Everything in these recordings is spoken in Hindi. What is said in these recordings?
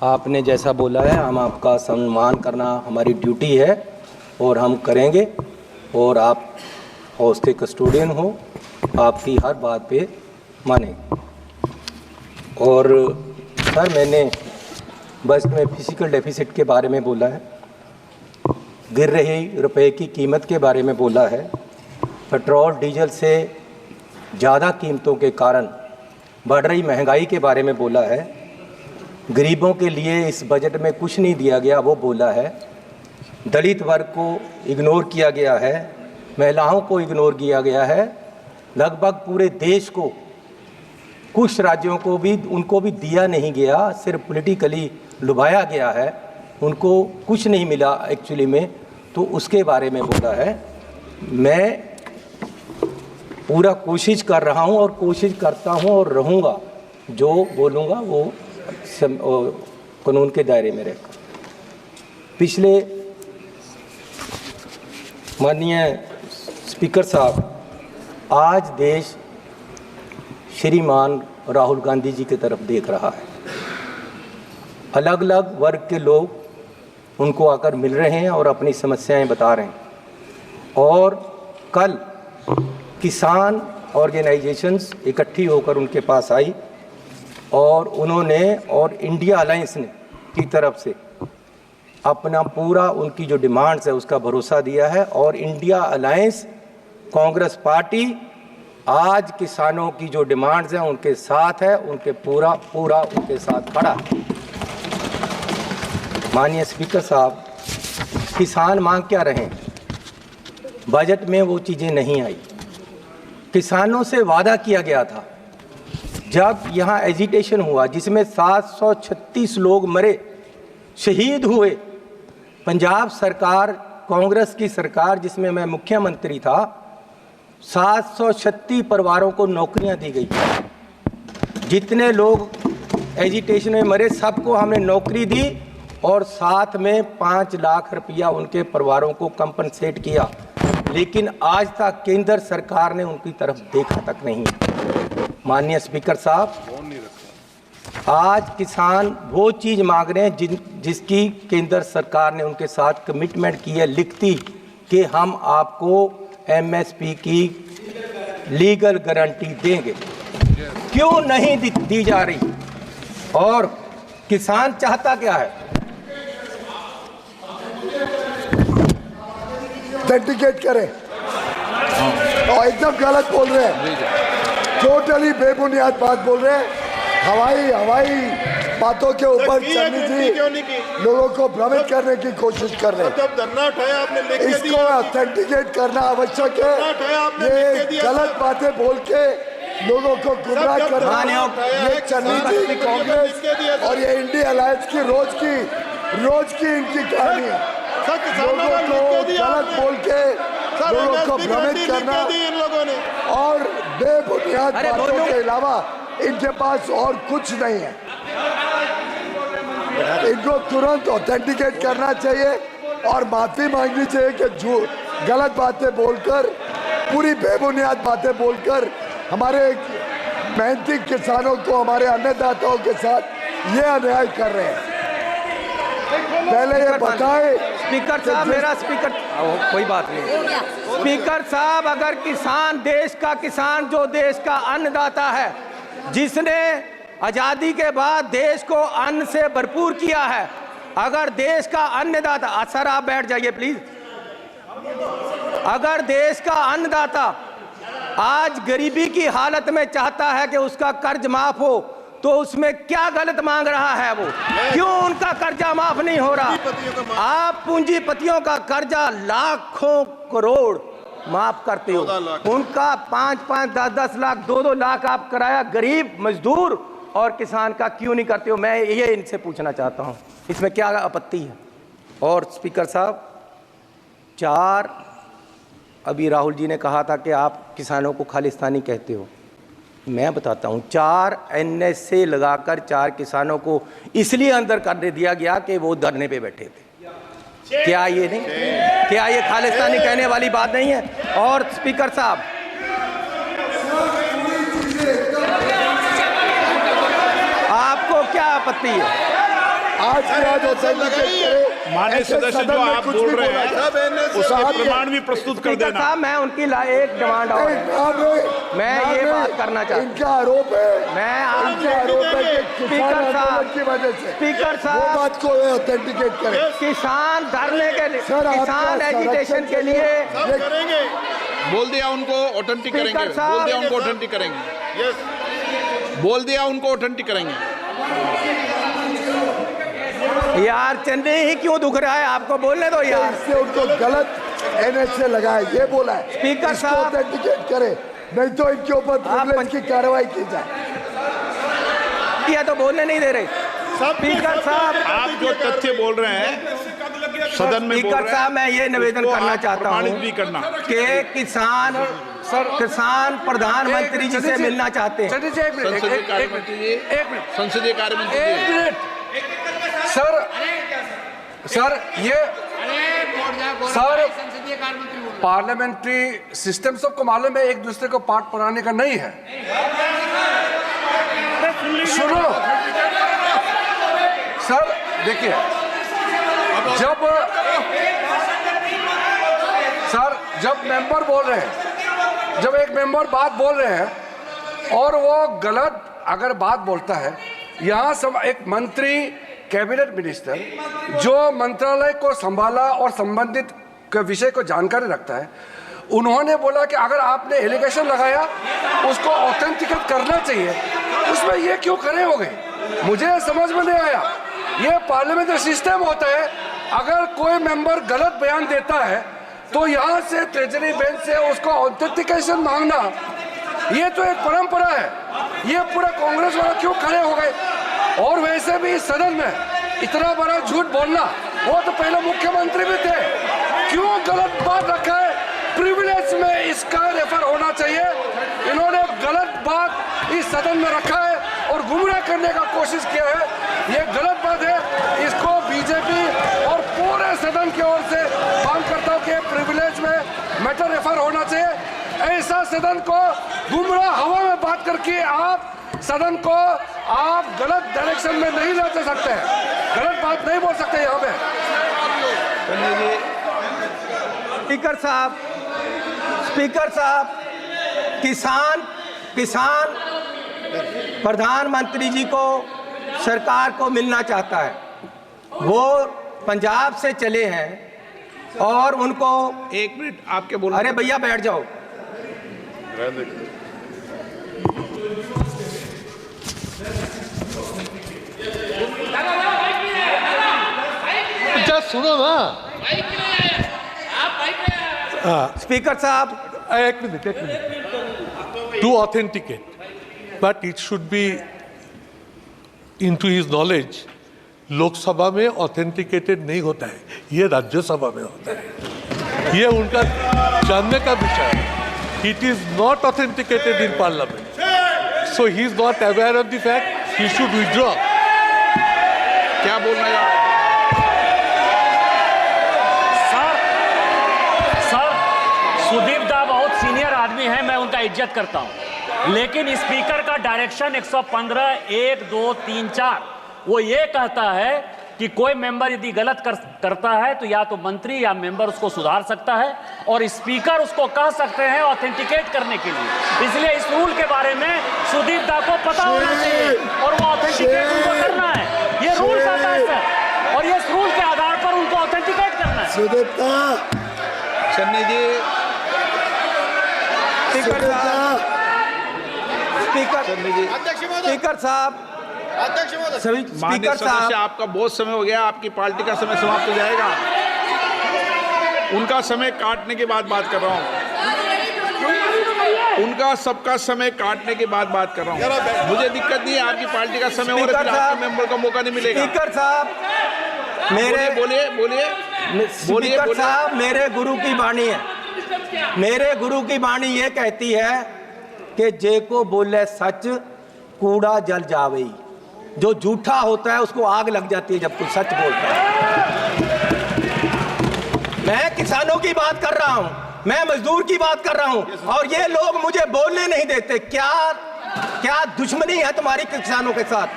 आपने जैसा बोला है, हम आपका सम्मान करना हमारी ड्यूटी है और हम करेंगे। और आप हाउस के कस्टोडियन हो, आपकी हर बात पे माने। और सर, मैंने बस में फिजिकल डेफिसिट के बारे में बोला है, गिर रही रुपए की कीमत के बारे में बोला है, पेट्रोल डीजल से ज़्यादा कीमतों के कारण बढ़ रही महंगाई के बारे में बोला है, गरीबों के लिए इस बजट में कुछ नहीं दिया गया वो बोला है, दलित वर्ग को इग्नोर किया गया है, महिलाओं को इग्नोर किया गया है, लगभग पूरे देश को, कुछ राज्यों को भी उनको भी दिया नहीं गया, सिर्फ पॉलिटिकली लुभाया गया है, उनको कुछ नहीं मिला एक्चुअली में, तो उसके बारे में बोला है। मैं पूरा कोशिश कर रहा हूं और कोशिश करता हूं और रहूंगा, जो बोलूँगा वो कानून के दायरे में रहकर। पिछले माननीय स्पीकर साहब, आज देश श्रीमान राहुल गांधी जी की तरफ देख रहा है। अलग अलग वर्ग के लोग उनको आकर मिल रहे हैं और अपनी समस्याएं बता रहे हैं। और कल किसान ऑर्गेनाइजेशंस इकट्ठी होकर उनके पास आई और उन्होंने और इंडिया अलायंस ने की तरफ से अपना पूरा उनकी जो डिमांड्स है उसका भरोसा दिया है। और इंडिया अलायंस कांग्रेस पार्टी आज किसानों की जो डिमांड्स हैं उनके साथ है, उनके पूरा उनके साथ खड़ा। माननीय स्पीकर साहब, किसान मांग क्या रहे हैं? बजट में वो चीज़ें नहीं आई। किसानों से वादा किया गया था, जब यहाँ एजिटेशन हुआ जिसमें 736 लोग मरे, शहीद हुए, पंजाब सरकार, कांग्रेस की सरकार जिसमें मैं मुख्यमंत्री था, 736 परिवारों को नौकरियां दी गई। जितने लोग एजिटेशन में मरे सबको हमने नौकरी दी और साथ में 5 लाख रुपया उनके परिवारों को कंपनसेट किया। लेकिन आज तक केंद्र सरकार ने उनकी तरफ देखा तक नहीं। माननीय स्पीकर साहब, आज किसान वो चीज़ मांग रहे हैं जिसकी केंद्र सरकार ने उनके साथ कमिटमेंट की है लिखती, कि हम आपको एमएसपी की लीगल गारंटी देंगे। क्यों नहीं दी जा रही? और किसान चाहता क्या है? ऑथेंटिकेट करें और एकदम गलत बोल रहे हैं, टोटली बेबुनियाद बात बोल रहे हैं। हवाई बातों के ऊपर लोगों को भ्रमित करने की कोशिश कर रहे हैं। जब धरना उठाया आपने लिख के दिया, इसको ऑथेंटिकेट करना आवश्यक है। ये गलत बातें बोल के लोगों को गुमराह करना, ये चन्नी जी, कांग्रेस और ये इंडिया अलायंस की रोज की इनकी कहानी है। लोगों को गलत बोल के लोगों को भ्रमित करना और बेबुनियाद बातों के अलावा इनके पास और कुछ नहीं है। इनको तुरंत ऑथेंटिकेट करना चाहिए और माफी मांगनी चाहिए कि गलत बातें बोलकर, पूरी बेबुनियाद बातें बोलकर हमारे मेहनती किसानों को, हमारे अन्नदाताओं के साथ ये अन्याय कर रहे हैं। पहले ये बताएं। स्पीकर साहब, मेरा स्पीकर, कोई बात नहीं। स्पीकर साहब, अगर किसान, देश का किसान जो देश का अन्नदाता है, जिसने आज़ादी के बाद देश को अन्न से भरपूर किया है, अगर देश का अन्नदाता, सर आप बैठ जाइए प्लीज। अगर देश का अन्नदाता आज गरीबी की हालत में चाहता है कि उसका कर्ज माफ हो, तो उसमें क्या गलत मांग रहा है वो? क्यों उनका कर्जा माफ नहीं हो रहा? आप पूंजीपतियों का कर्जा लाखों करोड़ माफ करते हो, उनका 5-5, 10-10 लाख, 2-2 लाख आप कराया गरीब मजदूर और किसान का क्यों नहीं करते हो? मैं ये इनसे पूछना चाहता हूँ, इसमें क्या आपत्ति है? और स्पीकर साहब, 4 अभी राहुल जी ने कहा था कि आप किसानों को खालिस्तानी कहते हो। मैं बताता हूँ, 4 NSA लगाकर 4 किसानों को इसलिए अंदर कर दिया गया कि वो धरने पे बैठे थे। क्या ये खालिस्तानी कहने वाली बात नहीं है? और स्पीकर साहब, आपको क्या आपत्ति है? आज की आज ऑथेंटिकेट करे। माननीय ऐसे सदस्य सदन जो में आप कुछ बोल भी रहे बोला हैं जाए। उसका प्रमाण भी प्रस्तुत कर स्पीकर देना। साहब, मैं उनकी एक डिमांड और है। मैं ये बात करना चाहता हूं। इनका आरोप है, इनका आरोप है कि किसान आंदोलन की वजह से स्पीकर वो साहब, बात को ऑथेंटिकेट करें। किसान धरने के लिए, सर, आपका किसान एजुटेशन संरक्षण के लिए सब करेंगे। बोल दिया उनको ऑथेंटिक स्पीकर करेंगे, साहब, बोल दिया उनको ऑथेंटिक करेंगे, यस, बोल दिया उनको ऑथेंटिक करेंगे। यार चन्नी ही क्यों दुख रहा है, आपको बोलने दो यार। इससे उनको गलत एनएच से लगाए, ये बोला है। स्पीकर इसको साहब, ऑथेंटिकेट करे, नहीं तो इनके ऊपर प्रिविलेज की कार्रवाई की जाए। किया तो बोलने नहीं दे रहे। स्पीकर साहब, आप जो तथ्य बोल रहे हैं सदन में बोल स्पीकर रहे साहब, मैं ये निवेदन उसको करना आप चाहता प्रमाणित हूँ भी करना। कि किसान प्रधानमंत्री जी से मिलना चाहते हैं। संसदीय कार्य मंत्री जी, संसदीय कार्य मंत्री जी, सर पार्लियामेंट्री सिस्टम सबको मालूम है, एक दूसरे को पाठ पढ़ाने का नहीं है। सुनो सर, देखिए, जब मेंबर बोल रहे हैं, जब एक मेंबर बात बोल रहे हैं और वो गलत अगर बात बोलता है, यहाँ सब एक मंत्री, कैबिनेट मिनिस्टर जो मंत्रालय को संभाला और संबंधित के विषय को जानकारी रखता है, उन्होंने बोला कि अगर आपने एलिगेशन लगाया उसको ऑथेंटिकेट करना चाहिए, उसमें ये क्यों खड़े हो गए, मुझे समझ में नहीं आया। ये पार्लियामेंट्री सिस्टम होता है, अगर कोई मेंबर गलत बयान देता है तो यहाँ से ट्रेजरी बेंच से उसको ऑथेंटिकेशन मांगना, ये तो एक परंपरा है। ये पूरा कांग्रेस वाला क्यों खड़े हो गए? और वैसे भी इस सदन में इतना बड़ा झूठ बोलना, वो तो पहले मुख्यमंत्री भी थे, क्यों गलत बात रखा है? प्रिविलेज में इसका रेफर होना चाहिए। इन्होंने गलत बात इस सदन में रखा है और गुमराह करने का कोशिश किया है, ये गलत बात है। इसको बीजेपी और पूरे सदन की ओर से मांग करता हूँ कि प्रिविलेज में मैटर रेफर होना चाहिए। ऐसा सदन को गुमराह हवा में बात करके आप सदन को आप गलत डायरेक्शन में नहीं ले जा सकते हैं, गलत बात नहीं बोल सकते यहाँ पे। स्पीकर साहब, किसान प्रधानमंत्री जी को, सरकार को मिलना चाहता है। वो पंजाब से चले हैं और उनको, एक मिनट आपके बोल, अरे भैया बैठ जाओ। सुनो ना, स्पीकर साहब, एक minute, to authenticate, but it should be into his knowledge. Lok Sabha में ऑथेंटिकेटेड नहीं होता है, ये राज्यसभा में होता है, ये उनका जानने का विषय है। It is not authenticated in parliament, so he is not aware of the fact, he should withdraw. क्या बोलना है? सुदीप दा बहुत सीनियर आदमी है, मैं उनका इज्जत करता हूं, लेकिन स्पीकर का डायरेक्शन 115 1 2 3 4 वो ये कहता है कि कोई मेंबर यदि गलत करता है तो या तो मंत्री या मेंबर उसको सुधार सकता है और स्पीकर उसको कह सकते हैं ऑथेंटिकेट करने के लिए। इसलिए इस रूल के बारे में सुदीप दा को पता होना चाहिए और वो ऑथेंटिकेट उनको करना है। ये रूल आता है सर, और ये इस रूल के आधार पर उनको ऑथेंटिकेट करना है। सुदीप दा, चन्नी जी, स्पीकर साहब, सभी माननीय स्पीकर सदस्य, साहब, आपका बहुत समय हो गया, आपकी पार्टी का समय समाप्त हो जाएगा। उनका समय काटने के बाद बात कर रहा हूँ, उनका सबका समय काटने के बाद बात कर रहा हूँ। मुझे दिक्कत नहीं है, आपकी पार्टी का समय हो रहा है, आपके मेंबर का मौका नहीं मिलेगा। स्पीकर साहब, बोलिए। स्पीकर साहब, मेरे गुरु की वाणी है, मेरे गुरु की वाणी ये कहती है कि जे को बोले सच कूड़ा जल जावे, जो झूठा होता है उसको आग लग जाती है जब कोई सच बोलता है। मैं किसानों की बात कर रहा हूं, मैं मजदूर की बात कर रहा हूं, और ये लोग मुझे बोलने नहीं देते। क्या क्या दुश्मनी है तुम्हारी किसानों के साथ?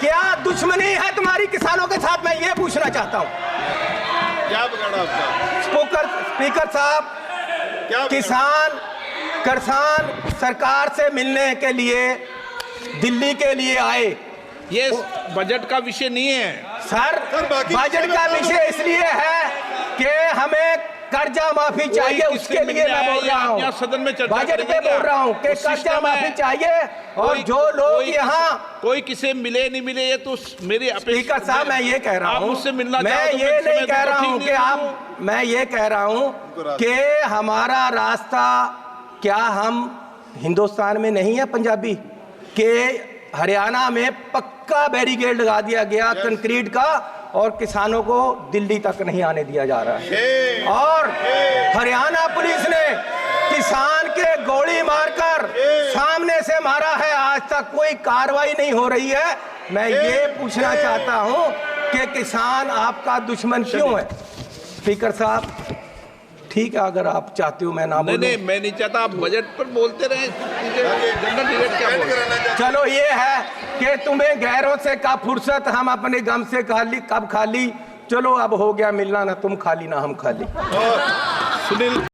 क्या दुश्मनी है तुम्हारी किसानों के साथ? मैं ये पूछना चाहता हूँ। क्या बिगाड़ा आपका? स्पीकर साहब, किसान सरकार से मिलने के लिए दिल्ली के लिए आए। ये बजट का विषय नहीं है सर, बजट का विषय इसलिए है कि हमें कर्जा माफी चाहिए, उसके लिए मैं बोल रहा हूँ। सदन में चर्चा बजट पे बोल रहा हूँ कि कर्जा माफी चाहिए। और जो लोग यहाँ कोई किसे मिले नहीं मिले, ये तो मेरी स्पीकर साहब, मैं ये कह रहा हूँ, मुझसे मिलना मैं ये नहीं कह रहा हूँ कि आप, मैं ये कह रहा हूँ कि हमारा रास्ता, क्या हम हिंदुस्तान में नहीं है पंजाबी के हरियाणा में पक्का बैरिकेड लगा दिया गया कंक्रीट का और किसानों को दिल्ली तक नहीं आने दिया जा रहा है। और हरियाणा पुलिस ने किसान के गोली मारकर सामने से मारा है, आज तक कोई कार्रवाई नहीं हो रही है। मैं ये पूछना चाहता हूं कि किसान आपका दुश्मन क्यों है? स्पीकर साहब, ठीक है, अगर आप चाहते हो मैं ना बोलूं। नहीं, मैं नहीं चाहता, आप बजट पर बोलते रहे। जनरल डिबेट क्या बोल? चलो ये है कि तुम्हें गैरों से कब फुर्सत, हम अपने गम से कब खाली। चलो अब हो गया मिलना, ना तुम खाली ना हम खाली। सुनील